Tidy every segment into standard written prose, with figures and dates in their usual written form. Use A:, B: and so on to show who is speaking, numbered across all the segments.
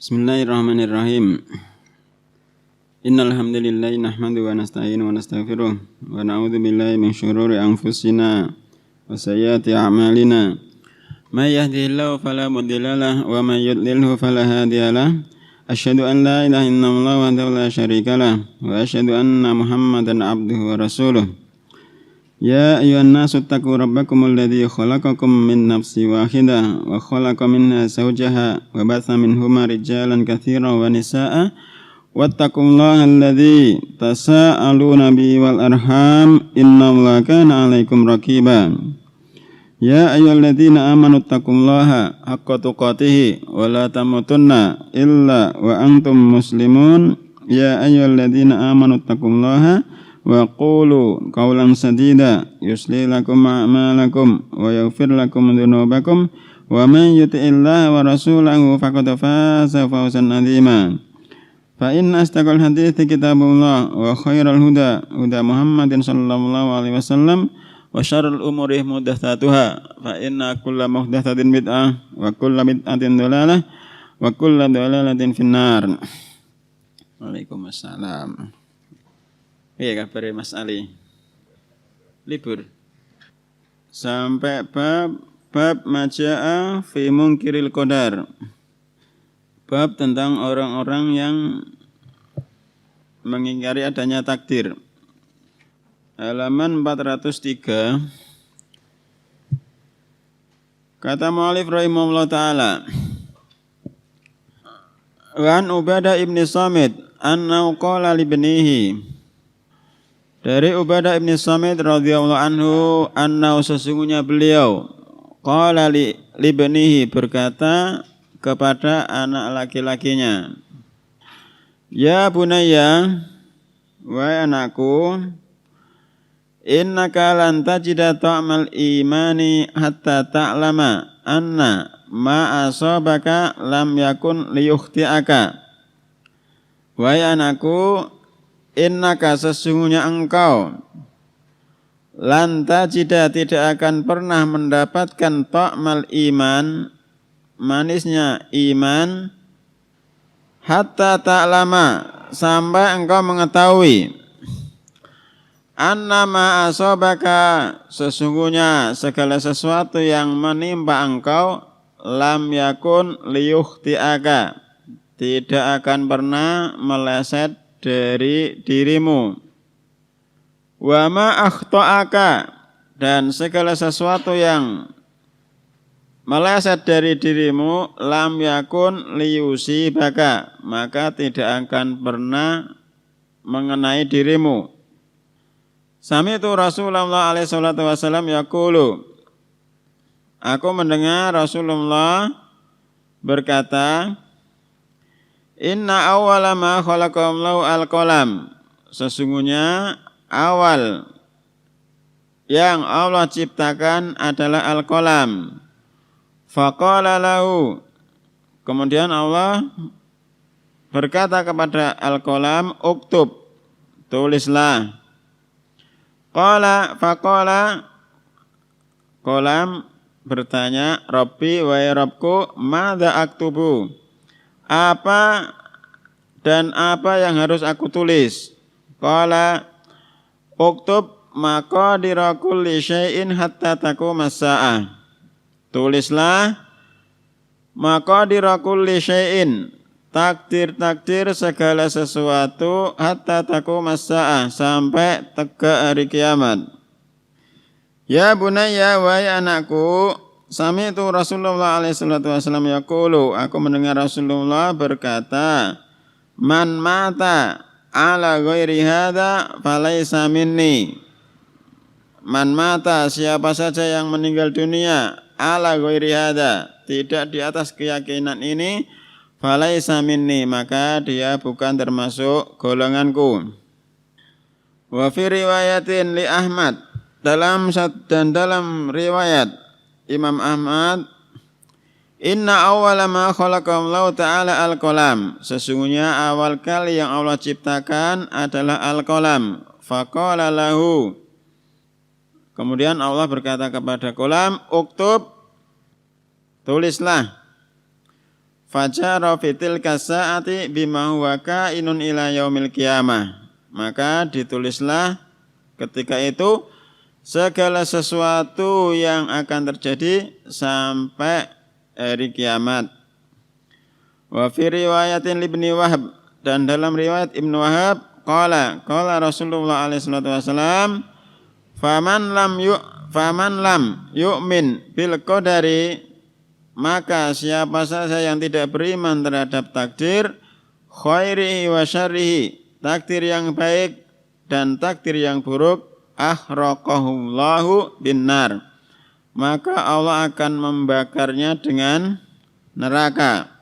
A: Bismillahirrahmanirrahim. Innal hamdalillah nahmaduhu wa nasta'inuhu wa nastaghfiruh wa na'udzu billahi min shururi anfusina wa sayyiati a'malina. May yahdihillahu fala mudilla lahu wa may yudlilhu fala hadiya lahu. Asyhadu an la ilaha illallah wahdahu la syarika lahu wa asyhadu anna Muhammadan abduhu wa rasuluh. Ya ayyuhan nasu ittaqu rabbakumul ladzi khalaqakum min nafsin wahidah wa khalaqa minha zawjaha wa batha minhuma rijalan katsiran wa nisaa'a wattaqullaha alladzi tasaaluna bihi wal arham innallaha kana 'alaikum raqiba. Ya ayyuhalladzina amanu ittaqullaha haqqa tuqatih wa la tamutunna illa wa antum muslimun. Ya ayyuhalladzina amanu ittaqullaha wa qulu qawlan sadida yuslih lakum a'malakum wa yaghfir lakum dhunubakum wa man yuti'illaha wa rasulahu faqad faza fawzan 'azima. Fa inna astaqal hadithi kitabullah wa khairal huda huda Muhammadin sallallahu alaihi wasallam wa syarrul umuri muhdatsatuha fa inna kulla muhdatsatin bid'ah wa kulla bid'atin dhalalah wa kulla dhalalatin finnar. Waalaikumsalam. Iya kabar Mas Ali. Libur. Sampai bab majaa fi munkiril qadar. Bab tentang orang-orang yang mengingkari adanya takdir. Halaman 403. Kata mu'allif rahimahullah ta'ala. Wa an Ubadah ibni Samit annahu qala li ibnihi. Dari Ubadah ibn Samit radhiyallahu anhu annahu sesungguhnya beliau qala li ibnihi berkata kepada anak laki-lakinya, ya bunayya, wahai anakku, innaka lan tajida ta'mal imani hatta ta'lama anna ma asabaka lam yakun liyukhti'aka. Wahai anakku, innaka sesungguhnya engkau lantajida tidak akan pernah mendapatkan ta'mal iman, manisnya iman, hatta ta'lama sampai engkau mengetahui annama asabaka sesungguhnya segala sesuatu yang menimpa engkau lam yakun liyukhti'aka tidak akan pernah meleset dari dirimu. Wa ma akhta'aka dan segala sesuatu yang meleset dari dirimu lam yakun liyusibaka maka tidak akan pernah mengenai dirimu. Sami'tu Rasulullah alaihi salatu wasallam yaqulu. Aku mendengar Rasulullah berkata, inna awwala ma khalaqallahu al-qalam. Sesungguhnya awal yang Allah ciptakan adalah al-qalam. Faqala lahu. Kemudian Allah berkata kepada al-qalam, uktub, tulislah. Faqala qalam bertanya, Rabbi wahai Rabbku, madza aktubu? Apa dan apa yang harus aku tulis? Qala uktub maqadira kulli syai'in hatta taquma as-saa'ah. Tulislah maqadira kulli syai'in, takdir-takdir segala sesuatu hatta taquma as-saa'ah sampai tegak hari kiamat. Ya bunayya wahai anakku, sami'tu Rasulullah alaihi salatu wasallam yaqulu, aku mendengar Rasulullah berkata, man mata ala ghairi hadza falaisa minni. Man mata, siapa saja yang meninggal dunia ala ghairi hadza, tidak di atas keyakinan ini, falaisa minni, maka dia bukan termasuk golonganku. Wa fi riwayatin li Ahmad, dalam riwayat Imam Ahmad, inna awwala ma khalaqallahu ta'ala al-qalam. Sesungguhnya awal kali yang Allah ciptakan adalah al-qalam. Faqala lahu. Kemudian Allah berkata kepada qalam, uktub, tulislah. fajara fitil kasaati bima huwa kainun ila yaumil qiyamah. Maka ditulislah ketika itu segala sesuatu yang akan terjadi sampai hari kiamat. Wa fi riwayatin Ibnu Wahab, dan dalam riwayat Ibnu Wahab qala Rasulullah alaihi salatu wasalam, faman lam yu'min bil qadari, maka siapa saja yang tidak beriman terhadap takdir, khairihi wa syarrihi, takdir yang baik dan takdir yang buruk, ahraqahullahu binnar, maka Allah akan membakarnya dengan neraka.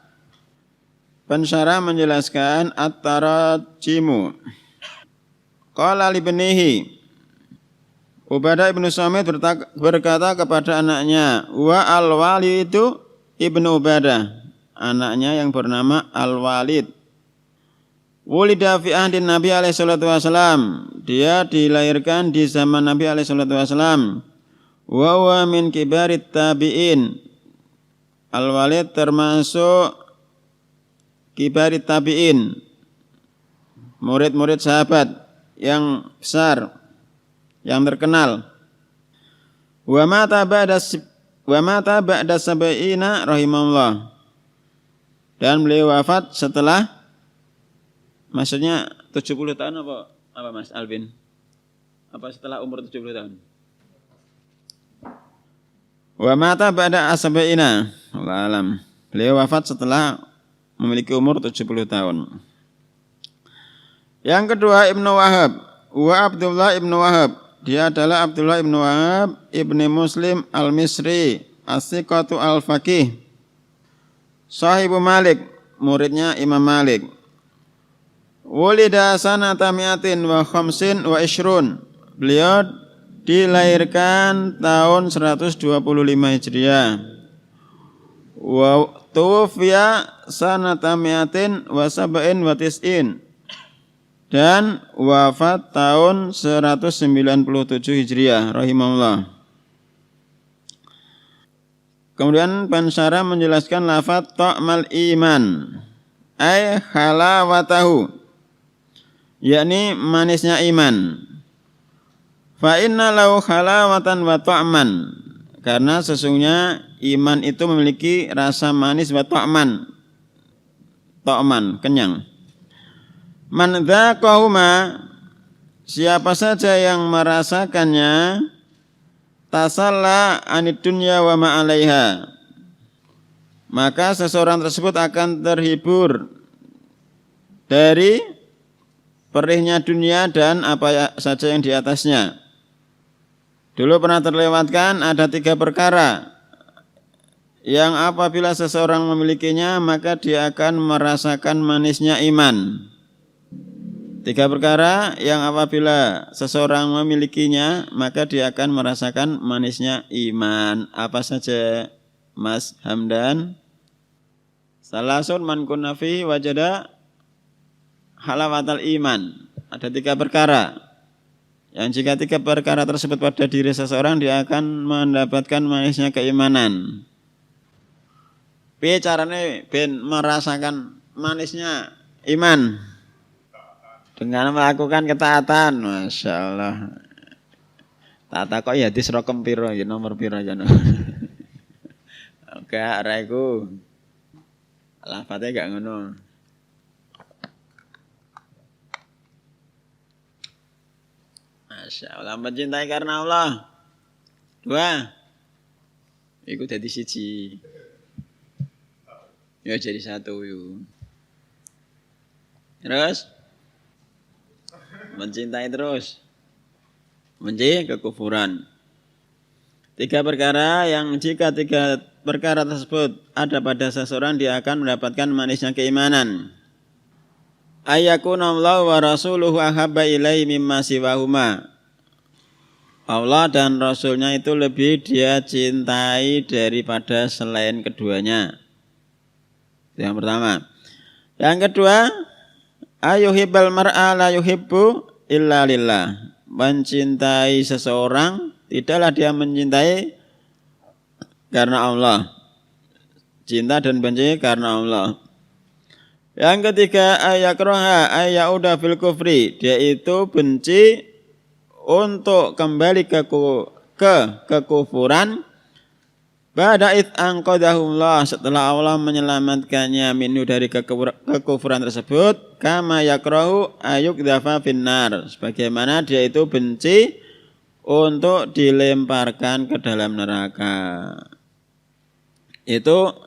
A: Pensyarah menjelaskan at-tarajimu. Qala libnihi, Ubadah ibnu Samit berkata kepada anaknya, wa al-walidu ibnu Ubadah, anaknya yang bernama Al-Walid. Wulida fi ahdin Nabi alaihi salatu wasalam, dia dilahirkan di zaman Nabi alaihi salatu wasalam. Wa huwa min kibarit tabi'in, Al-Walid termasuk kibarit tabi'in, murid-murid sahabat yang besar, yang terkenal. Wa mata ba'da sab'ina rahimahullah, dan beliau wafat setelah, maksudnya 70 tahun apa Mas Alvin? Apa setelah umur 70 tahun? Wa mata ba'da sab'ina, Allah alam. Beliau wafat setelah memiliki umur 70 tahun. Yang kedua Ibnu Wahab, wa Abdullah Ibnu Wahab, dia adalah Abdullah Ibnu Wahab Ibni Muslim Al-Misri As-Siqatu Al-Faqih, sahibu Malik, muridnya Imam Malik. Wulida sanata mi'atin wa khamsin wa ishrun, beliau dilahirkan tahun 125 Hijriah. Wa tuwfiya sanata mi'atin wa sab'in wa tis'in, dan wafat tahun 197 Hijriah rahimahullah. Kemudian pensyarah menjelaskan lafaz ta'mal iman, ay halawatahu, yakni manisnya iman. Fa inna lahu halawatan wa ta'man, karena sesungguhnya iman itu memiliki rasa manis wa ta'man, kenyang. Man dzaqahuma, siapa saja yang merasakannya, tasalla anid dunya wa ma 'alaiha, maka seseorang tersebut akan terhibur dari perihnya dunia dan apa saja yang di atasnya. Dulu pernah terlewatkan ada 3 perkara yang apabila seseorang memilikinya maka dia akan merasakan manisnya iman. 3 perkara yang apabila seseorang memilikinya maka dia akan merasakan manisnya iman. Apa saja Mas Hamdan? Salasun man kunna fihi wajada halawatal iman. Ada 3 perkara yang jika 3 perkara tersebut pada diri seseorang dia akan mendapatkan manisnya keimanan. Piye carane ben merasakan manisnya iman? Dengan melakukan ketaatan. Masya Allah. Tata kok ya hadis rokem piro ya, nomor piro aja. Oke, raiku. Lafate gak ngono. Masya Allah, mencintai karena Allah. 2. Iku jadi siji. Ya jadi 1 yuk. Terus mencintai terus, benci kekufuran. 3 perkara yang jika 3 perkara tersebut ada pada seseorang dia akan mendapatkan manisnya keimanan. Ayakunallahu wa rasuluhu ahabba ilaihi mimma siwahuma, Allah dan Rasulnya itu lebih dia cintai daripada selain keduanya. Yang pertama. Yang kedua, ayuhibbal mar'a la yuhibbu illa lillah. Mencintai seseorang tidaklah dia mencintai karena Allah. cinta dan benci karena Allah. Yang ketiga, ayakraha ayyauda fil kufri, dia itu benci untuk kembali ke kekufuran. Ba'da id anqadahullah, setelah Allah menyelamatkannya minhu dari kekufuran tersebut, kama yakrahu ayukdhafa finnar, sebagaimana dia itu benci untuk dilemparkan ke dalam neraka. Itu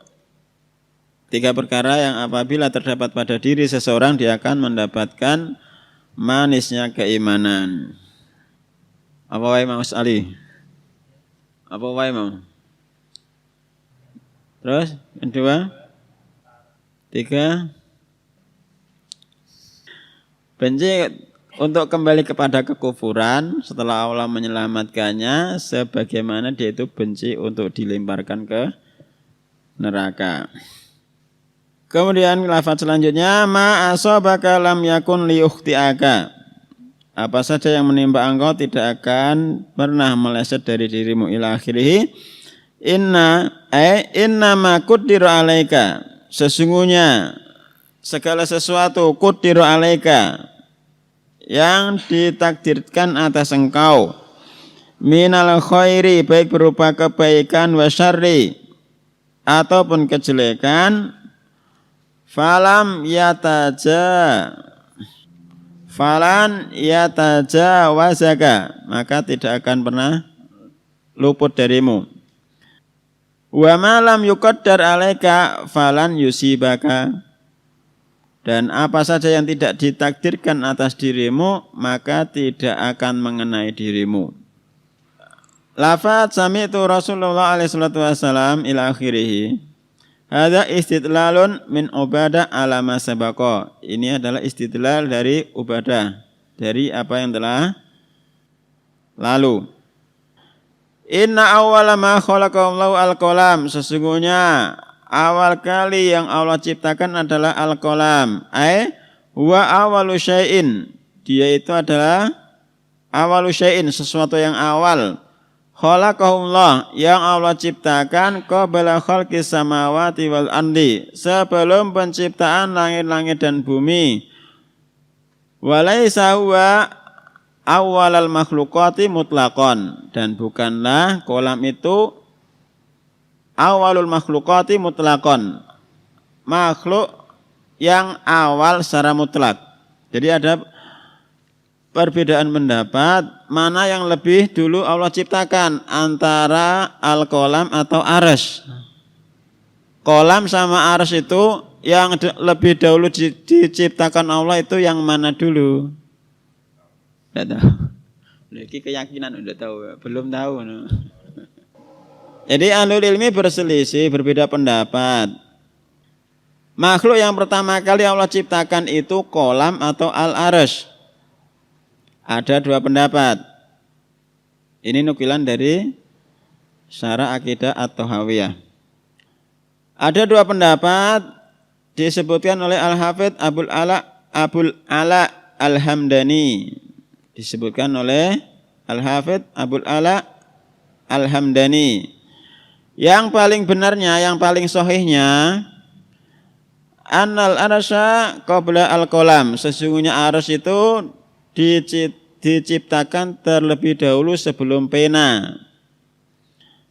A: 3 perkara yang apabila terdapat pada diri seseorang, dia akan mendapatkan manisnya keimanan. Apa wae Mas Ali? Apa wae mau? Terus, yang 2, 3. Benci untuk kembali kepada kekufuran setelah Allah menyelamatkannya, sebagaimana dia itu benci untuk dilemparkan ke neraka. Kemudian lafaz selanjutnya, ma asabaka lam yakun liukhtiaka. Apa saja yang menimpa engkau tidak akan pernah meleset dari dirimu, ila akhirih. Inna ma quddiru alaika, sesungguhnya segala sesuatu quddiru alaika, yang ditakdirkan atas engkau, minal khairi, baik berupa kebaikan, wa syarri, ataupun kejelekan, falan yatajawazaka, maka tidak akan pernah luput darimu. Wa ma lam yuqaddar alaika falan yusibaka, dan apa saja yang tidak ditakdirkan atas dirimu maka tidak akan mengenai dirimu. Lafaz sami'tu Rasulullah alaihi salatu wasallam ila akhirih, hadza istidlalun min Ubadah ala ma sabaqa. Ini adalah istidlal dari Ubadah dari apa yang telah lalu. Inna awwala ma khalaqallahu al-qalam, sesungguhnya awal kali yang Allah ciptakan adalah al-qalam. Huwa awwalu syai'in, dia itu adalah awalu syai'in, sesuatu yang awal. Khalaqahullah, yang Allah ciptakan qabla khalqis samawati wal ardi, sebelum penciptaan langit-langit dan bumi. Walaisa huwa awalal makhlukati mutlaqan, dan bukanlah kolam itu awalul makhlukati mutlaqan, makhluk yang awal secara mutlak. Jadi ada perbedaan pendapat mana yang lebih dulu Allah ciptakan, antara al-qalam atau arsy. Qalam sama arsy itu yang lebih dahulu diciptakan Allah itu yang mana dulu? Tidak tahu. Ini keyakinan udah tahu, belum tahu. Jadi ahlul ilmi berselisih, berbeda pendapat. Makhluk yang pertama kali Allah ciptakan itu qalam atau al-arsy. Ada 2 pendapat. Ini nukilan dari Syarah Aqidah At-Thahawiyah. Ada 2 pendapat disebutkan oleh Al-Hafidz Abul Ala Al-Hamdani. Disebutkan oleh Al-Hafidz Abul Ala Al-Hamdani. Yang paling benarnya, yang paling sahihnya, annal arsya qabla al-qalam, sesungguhnya arsy itu diciptakan terlebih dahulu sebelum pena.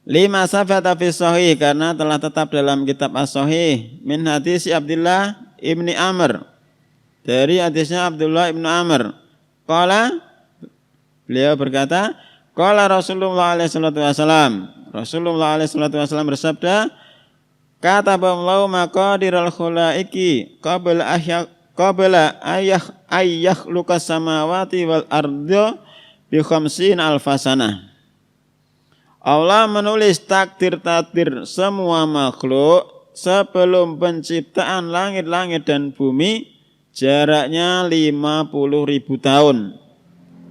A: Lima sabata fi sahih, karena telah tetap dalam kitab as-sahih min hadis Abdullah ibni Amr, dari hadisnya Abdullah ibnu Amr. Qala, beliau berkata, qala Rasulullah alaihi salatu wasallam, Rasulullah alaihi salatu wasallam bersabda, kataballahu maqadiral khulaiqi qabla ayyakhluqas samawati wal arda bi 50 alfasanah. Allah menulis takdir-takdir semua makhluk sebelum penciptaan langit-langit dan bumi, jaraknya 50.000 tahun.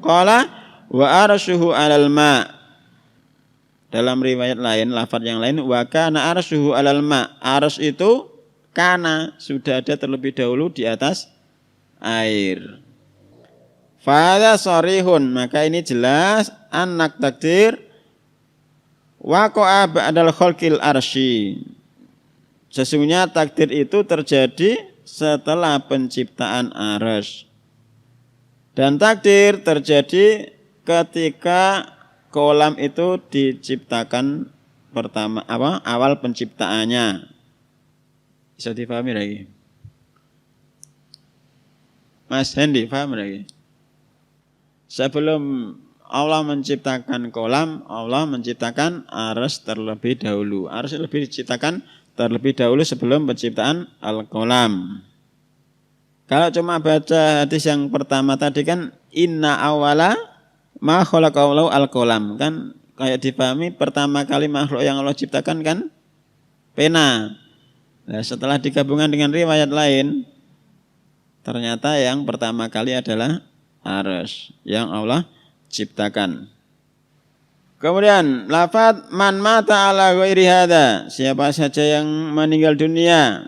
A: Qala wa arsyuhu 'alal ma'. Dalam riwayat lain, lafaz yang lain, wa kana arsyuhu 'alal ma'. Arsy itu kana, sudah ada terlebih dahulu di atas air. Fadha sharihun, maka ini jelas anak takdir waqa'a ba'dal khalqil arsy. Sesungguhnya takdir itu terjadi setelah penciptaan arsy. Dan takdir terjadi ketika kolam itu diciptakan pertama awal penciptaannya. Bisa dipahami lagi? Mas Hendy, paham lagi? Sebelum Allah menciptakan kolam, Allah menciptakan arsy terlebih dahulu. Arsy lebih diciptakan terlebih dahulu sebelum penciptaan al-kolam. Kalau cuma baca hadis yang pertama tadi kan inna awala ma khalaqallahu al-qalam, kan kayak dipahami pertama kali makhluk yang Allah ciptakan kan pena. Nah, setelah digabungkan dengan riwayat lain ternyata yang pertama kali adalah arsy yang Allah ciptakan. Kemudian lafaz man mata ala ghairi hadza, siapa saja yang meninggal dunia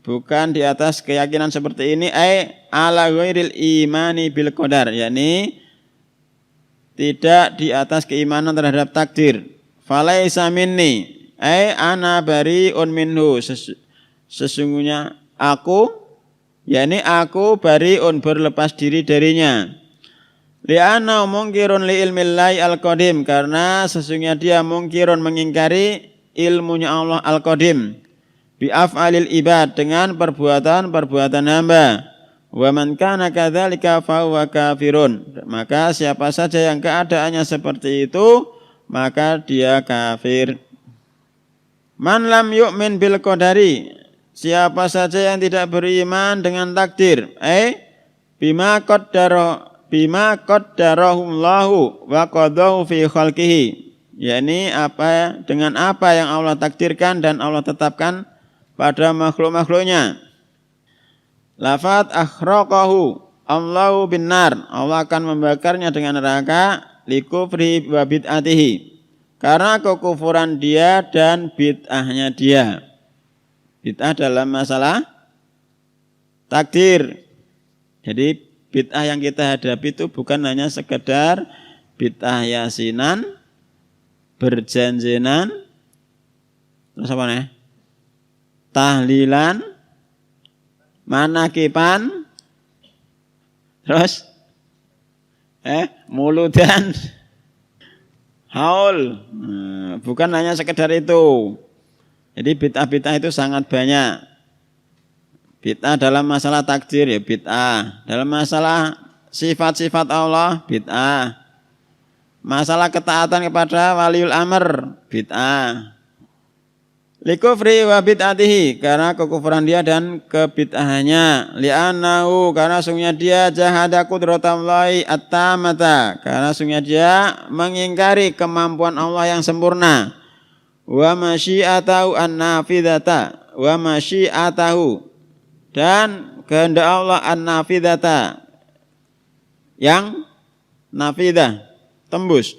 A: bukan di atas keyakinan seperti ini, ala ghairil imani bil qadar, yakni tidak di atas keimanan terhadap takdir. Falaisa minni, ana bariun minhu, sesungguhnya aku, yakni aku bariun berlepas diri darinya. Li'anna mungkirun li ilmillahi al-qadim, karena sesungguhnya dia mungkirun mengingkari ilmunya Allah al-qadim. Bi'af'alil ibad, dengan perbuatan-perbuatan hamba. Wa man kana kadzalika fa huwa kafirun, maka siapa saja yang keadaannya seperti itu maka dia kafir. Man lam yu'min bil qadari, siapa saja yang tidak beriman dengan takdir, bima qaddarahullahu wa qadahu fi khalqihi, yakni dengan apa yang Allah takdirkan dan Allah tetapkan pada makhluk-makhluknya. Lafat akhraqahu Allahu binnar, Allah akan membakarnya dengan neraka likufri wa bid'atihi, karena kekufuran dia dan bid'ahnya dia. Bid'ah dalam masalah takdir. Jadi bid'ah yang kita hadapi itu bukan hanya sekedar bid'ah yasinan, berjanjinan, terus apa nih? Tahlilan, manakipan, terus muludan, haul. Bukan hanya sekedar itu. Jadi bid'ah-bid'ah itu sangat banyak. Bid'ah dalam masalah takdir ya bid'ah, dalam masalah sifat-sifat Allah bid'ah, masalah ketaatan kepada waliul amr bid'ah. Likufri wa bid'atihi, karena kekufuran dia dan kebid'ahannya. Li'annahu, karena sungguhnya dia jahada qudratallahi at-tamata, karena sungguhnya dia mengingkari kemampuan Allah yang sempurna. Wa masyiatahu an-nafidata, wa masyiatahu, dan kehendak Allah an-nafidata, yang nafidah, tembus.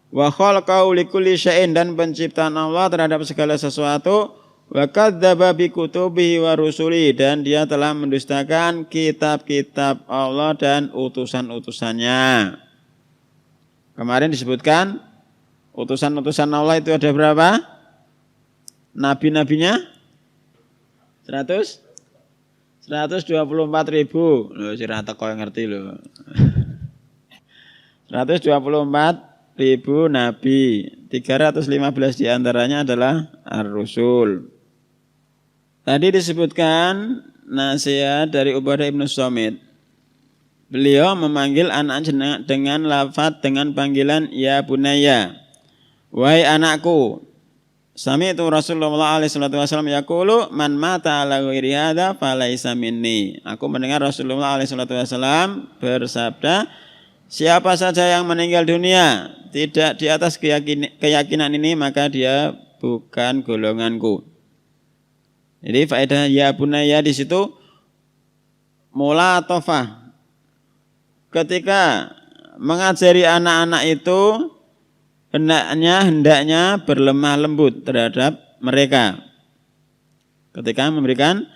A: Wa khalaqahu likulli syai'in, dan penciptaan Allah terhadap segala sesuatu. Wa kadzdzaba bi kutubihi wa rusuli, dan dia telah mendustakan kitab-kitab Allah dan utusan-utusannya. Kemarin disebutkan utusan-utusan Allah itu ada berapa? Nabi-nabinya 124.000. Loh, sira teko ngerti lho. 124.000 nabi, 315 diantaranya adalah ar-rusul. Tadi disebutkan nasihat dari Ubadah ibn Samit. Beliau memanggil anaknya dengan lafaz, dengan panggilan ya bunayya, wahai anakku. Sami'tu Rasulullah SAW yaqulu man mata ala ghairi hadza falaisa minni. Aku mendengar Rasulullah SAW bersabda, siapa saja yang meninggal dunia tidak di atas keyakinan ini maka dia bukan golonganku. Jadi faedah ya bunayya di situ mulatofah. Ketika mengajari anak-anak itu hendaknya berlemah lembut terhadap mereka. Ketika memberikan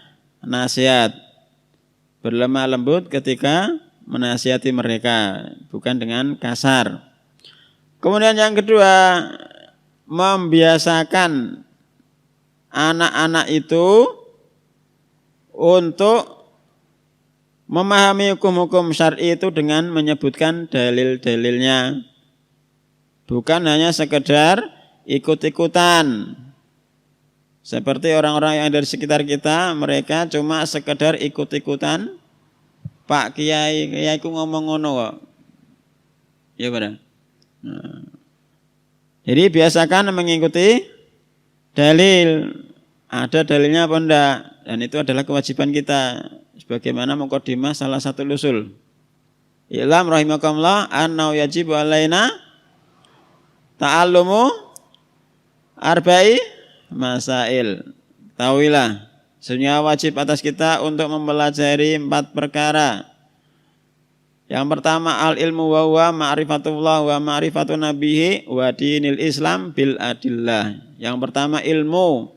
A: nasihat, berlemah lembut ketika menasihati mereka, bukan dengan kasar. Kemudian yang kedua, membiasakan anak-anak itu untuk memahami hukum-hukum syar'i itu dengan menyebutkan dalil-dalilnya. Bukan hanya sekedar ikut-ikutan. Seperti orang-orang yang ada di sekitar kita, mereka cuma sekedar ikut-ikutan. Pak Kiai, Kiaiku ngomong ngono kok. Ya benar. Nah. Jadi biasakan mengikuti dalil. Ada dalilnya apa enggak? Dan itu adalah kewajiban kita. Sebagaimana mukadimah salah satu usul. Ilam rahimakumullah annau yajibu alaina ta'allumu arba'i masail. Tahuilah, sesungguhnya wajib atas kita untuk mempelajari 4 perkara. Yang pertama al-ilmu wa huwa ma'rifatullah wa ma'rifatu nabihi wa dinil Islam bil adillah. Yang pertama ilmu,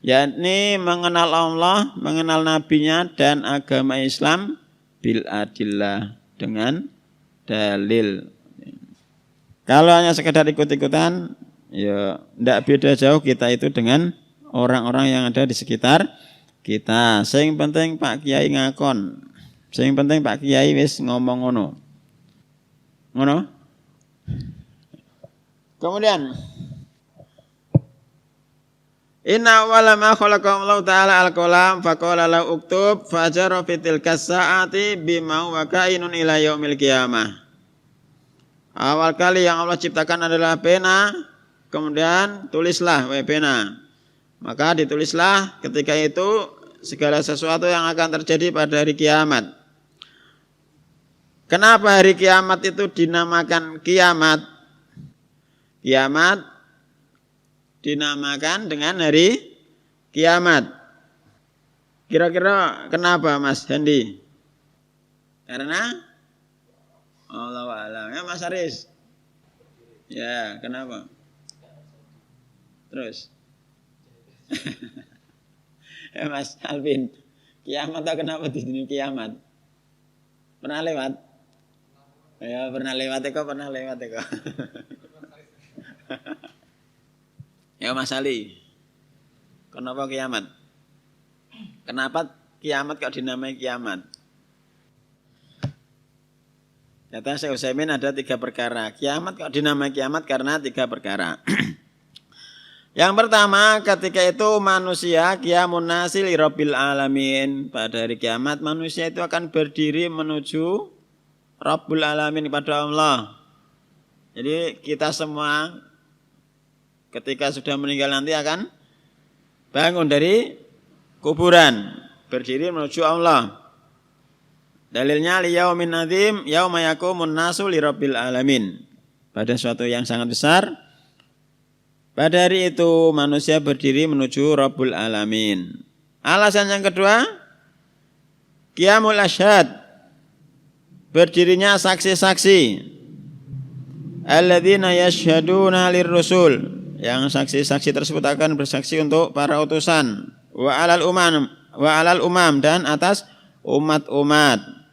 A: yakni mengenal Allah, mengenal nabinya dan agama Islam bil adillah, dengan dalil. Kalau hanya sekedar ikut-ikutan, ya tidak beda jauh kita itu dengan orang-orang yang ada di sekitar kita. Sing penting Pak Kiai ngakon. Sing penting Pak Kiai wis ngomong ngono. Ngono? Kemudian inna awwala ma khalaqallahu ta'ala al-qalam faqala lahu uktub fajara fi tilka sa'ati bima wa kainun ila yaumil qiyamah. Awal kali yang Allah ciptakan adalah pena, kemudian tulislah pena. Maka ditulislah ketika itu segala sesuatu yang akan terjadi pada hari kiamat. Kenapa hari kiamat itu dinamakan kiamat? Kiamat dinamakan dengan hari kiamat. Kira-kira kenapa Mas Hendi? Karena Allahu a'lam. Ya Mas Aris. Ya, kenapa? Terus. Ya Mas Alvin. Kiamat atau kenapa di dunia kiamat? Pernah lewat? Ya, pernah lewat Eko. Ya Mas Ali. Kenapa kiamat? Kenapa kiamat kok dinamai kiamat? Kata Syekh Utsaimin ada 3 perkara. Kiamat kok dinamai kiamat karena 3 perkara. Yang pertama, ketika itu manusia qiyamun nasi li rabbil alamin. Pada hari kiamat manusia itu akan berdiri menuju Rabbul alamin, kepada Allah. Jadi kita semua ketika sudah meninggal nanti akan bangun dari kuburan, berdiri menuju Allah. Dalilnya liyaumin nadzim yauma yaqumun nasu li rabbil alamin. Pada suatu yang sangat besar, pada hari itu manusia berdiri menuju Rabbul alamin. Alasan yang kedua, qiyamul asyhad, berdirinya saksi-saksi. Alladzina yashhaduna lirrusul, yang saksi-saksi tersebut akan bersaksi untuk para utusan. Wa alal umam dan atas umat-umat.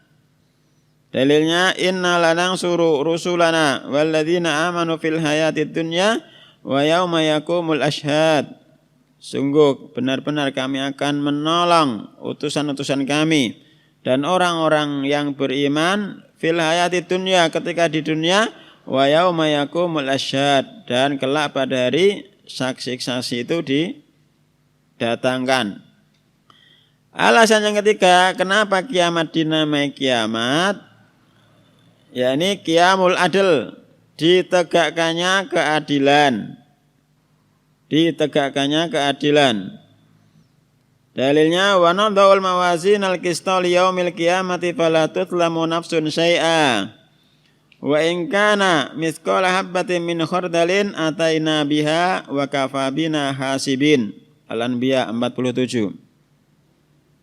A: Dalilnya inna lanansuru rusulana walladzina amanu fil hayatid dunya wa yauma yaqumul asyhad. Sungguh benar-benar kami akan menolong utusan-utusan kami dan orang-orang yang beriman fil hayatid dunya, ketika di dunia, wa yauma yaqumul asyhad, dan kelak pada hari saksi-saksi itu didatangkan. Alasan yang ketiga, kenapa kiamat dinamai kiamat? Yakni qiyamul adl, ditegakkannya keadilan. Ditegakkannya keadilan. Dalilnya wa nadhul mawazin al-qista li yaumil qiyamati fala tutlamu nafsun syai'a. Wa in kana mithqala habbatin min khardalin ataina biha wa kafa bina hasibin. Al-Anbiya 47.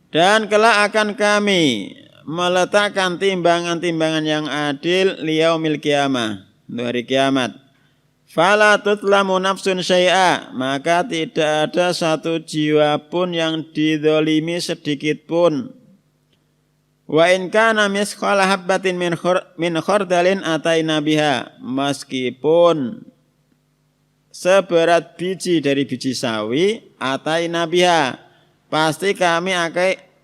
A: Dan kelak akan kami meletakkan timbangan-timbangan yang adil liyaumil qiyamah, untuk hari kiamat. Fala tutlamu nafsun syai'a, maka tidak ada satu jiwa pun yang dizalimi sedikit pun. Wa in kana misqala habbatin min khardalin ataina biha, meskipun seberat biji dari biji sawi, ataina biha, pasti kami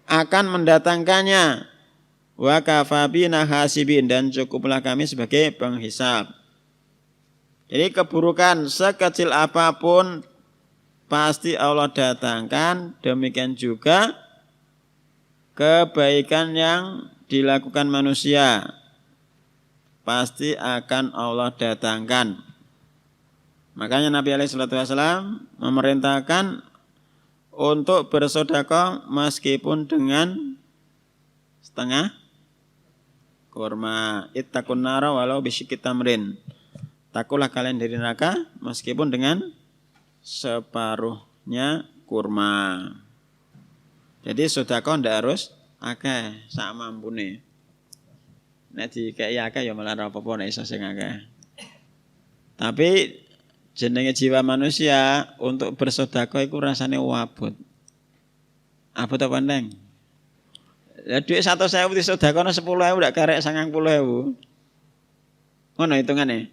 A: akan mendatangkannya. Wa kafa bina hasibin, dan cukuplah kami sebagai penghisab. Jadi keburukan sekecil apapun pasti Allah datangkan, demikian juga kebaikan yang dilakukan manusia pasti akan Allah datangkan. Makanya Nabi SAW memerintahkan untuk bersedekah meskipun dengan setengah kurma. Ittaqun nara walau bisyikki tamrin. Takulah kalian dari neraka meskipun dengan separuhnya kurma. Jadi sedekah ndak harus akeh, sak mampune. Nek dikeki akeh ya malah ora apa-apa nek iso sing akeh. Tapi jenenge jiwa manusia untuk bersedekah iku rasane wabut. Abot apa ndeng? Ya dhuwit 100.000 disedekahno 10.000 ndak karek 90.000. Ngono hitungane.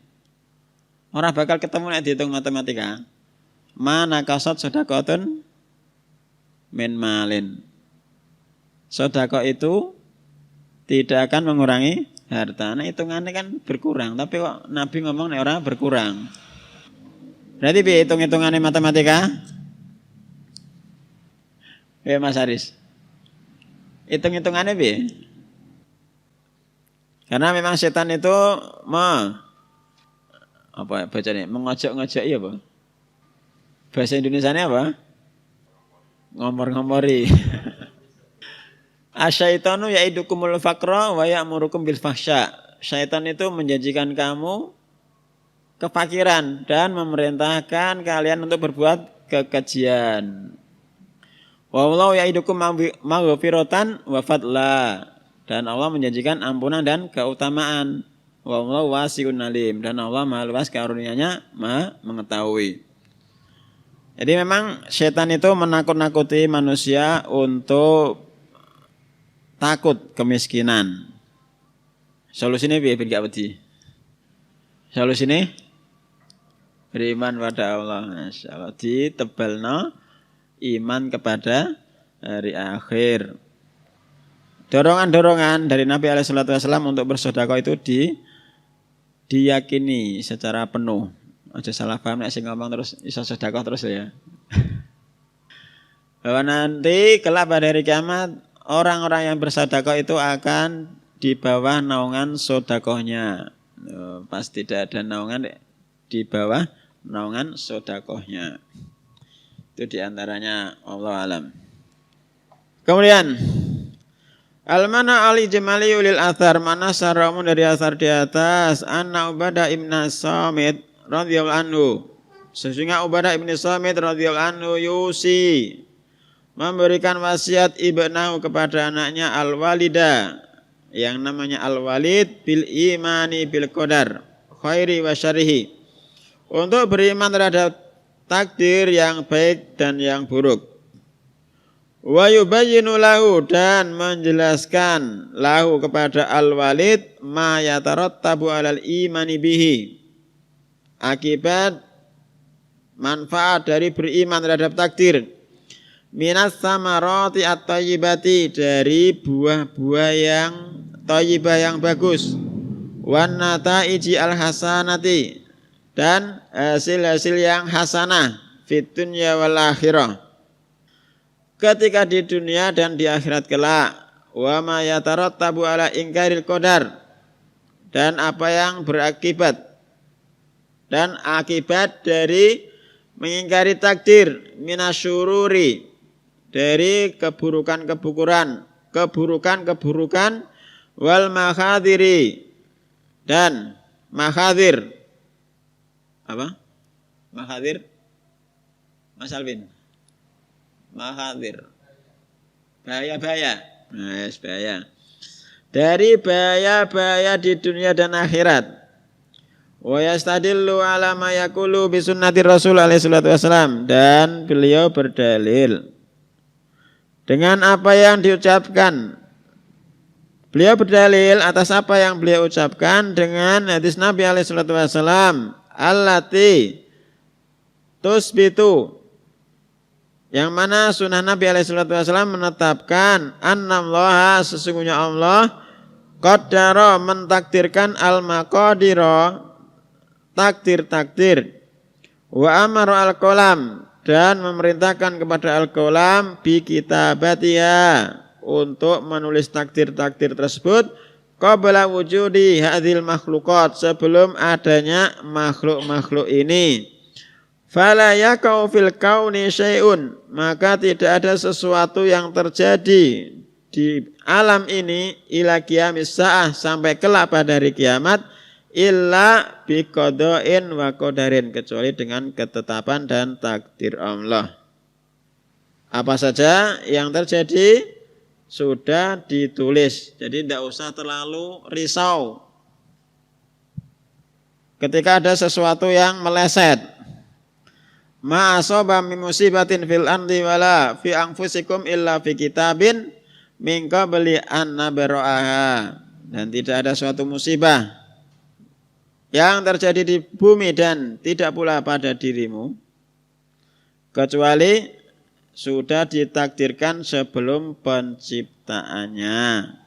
A: Ora bakal ketemu nek dihitung matematika. Mana kasat sedekahun min malin. Sedekah itu tidak akan mengurangi harta. Nah hitungannya kan berkurang, tapi kok Nabi ngomong nek ora berkurang. Berarti piye hitung-hitungannya matematika? Ya Mas Haris. Hitung-hitungannya piye? Karena memang setan itu apa bacanya? Mengojok-ngojok ya, Pak. Bahasa Indonesianya apa? Ngomor-ngomori. Asyaitanu ya'idukumul faqra wa ya'murukum bil fahsya. Syaitan itu menjanjikan kamu kefakiran dan memerintahkan kalian untuk berbuat kekejian. Wallahu ya'idukum maghfiratan wa fadla. Dan Allah menjanjikan ampunan dan keutamaan. Wallahu wasi'un alim, dan Allah Maha luas karunia-Nya, Maha mengetahui. Jadi memang setan itu menakut-nakuti manusia untuk takut kemiskinan. Solusinya piye ben gak wedi? Solusinya beriman pada Allah. Masyaallah, ditebalno iman kepada hari akhir. Dorongan-dorongan dari Nabi SAW untuk bersedekah itu diyakini secara penuh. Aja salah paham nek sing ngomong terus iso sedekah terus ya. Bahwa nanti kelak pada hari kiamat orang-orang yang bersedekah itu akan di bawah naungan sedekahnya. Pas tidak ada naungan di bawah naungan sedekahnya. Itu diantaranya Allah alam. Kemudian Al-mana ali jemali ulil athar, mana saramu dari athar di atas. Anna Ubadah ibn Samit radhiyallahu anhu. Sesungguhnya Ubadah ibn Samit radhiyallahu anhu yusi, memberikan wasiat ibnahu kepada anaknya Al-Walida, yang namanya Al-Walid, bil imani bil qadar khairi wa syarrihi, untuk beriman terhadap takdir yang baik dan yang buruk. Wa yubayyinu lahu, dan menjelaskan lahu kepada Al-Walid ma yatarattabu 'alal imani bihi, akibat manfaat dari beriman terhadap takdir, minas samarati at-thayyibati, dari buah-buah yang thayyibah yang bagus, wan nataiji al-hasanati, dan hasil-hasil yang hasanah fid dunya wal akhirah, ketika di dunia dan di akhirat kelak. Wa ma yatarattabu ala ingkaril qadar, dan apa yang berakibat dan akibat dari mengingkari takdir, minasyururi, dari keburukan-keburukan, wal makhadiri, dan makhadir. Apa? Makhadir? Mas Alvin. Makhadir. Bahaya-bahaya. Nah, bahaya. Dari bahaya-bahaya di dunia dan akhirat. Wa yastadillu ala ma yaqulu bi sunnati Rasul alaihi salatu wasalam, dan beliau berdalil dengan apa yang diucapkan. Beliau berdalil atas apa yang beliau ucapkan dengan hadis Nabi alaihi salatu wasalam, allati,
B: tusbitu, yang mana sunnah Nabi SAW menetapkan annallaha, sesungguhnya Allah qaddara, mentakdirkan al-maqadira, takdir-takdir, wa amara al-qalam, dan memerintahkan kepada al-qalam bi kitabatiha, untuk menulis takdir-takdir tersebut qabla wujudi hadhil makhluqat, sebelum adanya makhluk-makhluk ini. Fala yakau fil kauni syai'un, maka tidak ada sesuatu yang terjadi di alam ini ila qiyamis saah, sampai kelak pada hari kiamat, illa biqada'in wa qadarin, kecuali dengan ketetapan dan takdir Allah. Apa saja yang terjadi sudah ditulis, jadi tidak usah terlalu risau ketika ada sesuatu yang meleset. Ma asaba min musibatin fil ardi wala fi anfusikum illa fi kitabin min qabli an nabra'aha, dan tidak ada suatu musibah yang terjadi di bumi dan tidak pula pada dirimu kecuali sudah ditakdirkan sebelum penciptaannya.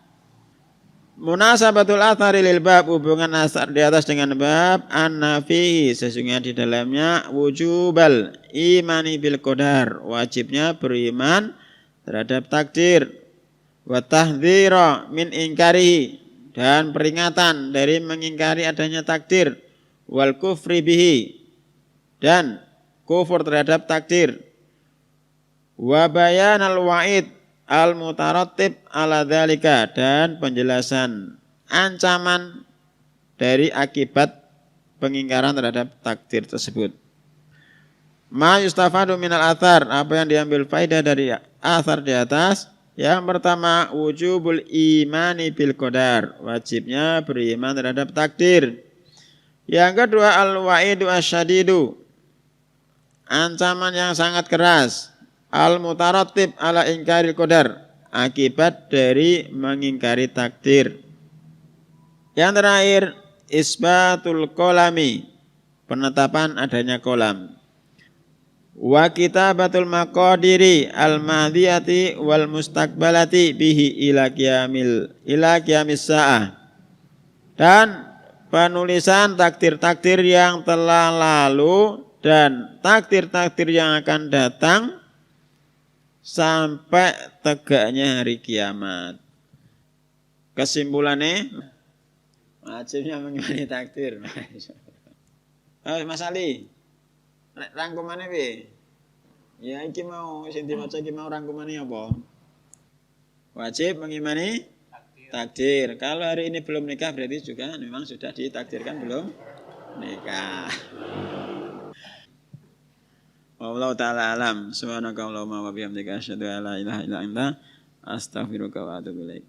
B: Munasabatul athari lil bab, hubungan asar di atas dengan bab, anna fihi, sesungguhnya di dalamnya wujubal imani bil qadar, wajibnya beriman terhadap takdir, wa tahdhira min ingkarihi, dan peringatan dari mengingkari adanya takdir, wal kufri bihi, dan kufur terhadap takdir, wa bayanal wa'id al-mutarattib ala dzalika, dan penjelasan ancaman dari akibat pengingkaran terhadap takdir tersebut. Ma yustafadu minal athar, apa yang diambil faedah dari athar di atas. Yang pertama, wujubul imani bil qadar, wajibnya beriman terhadap takdir. Yang kedua, al-wa'idu asyadidu, ancaman yang sangat keras, al-mutarattib ala ingkaril qadar, akibat dari mengingkari takdir. Yang terakhir, isbatul qalami, penetapan adanya qalam. Wa kitabatul maqadiri al-madhiyati wal mustaqbalati bihi ila qiyamis saah, dan penulisan takdir-takdir yang telah lalu dan takdir-takdir yang akan datang sampai tegaknya hari kiamat. Kesimpulannya, wajibnya mengimani takdir. Mas Ali, rangkumannya piye? Ya iki mau sing diwaca iki mau rangkumannya apa? Wajib mengimani takdir. Kalau hari ini belum nikah berarti juga memang sudah ditakdirkan belum nikah. Wallahu ta'ala alam. Subhanakallahumma wa bihamdika asyhadu an la ilaha illa anta astaghfiruka wa atubu ilaik.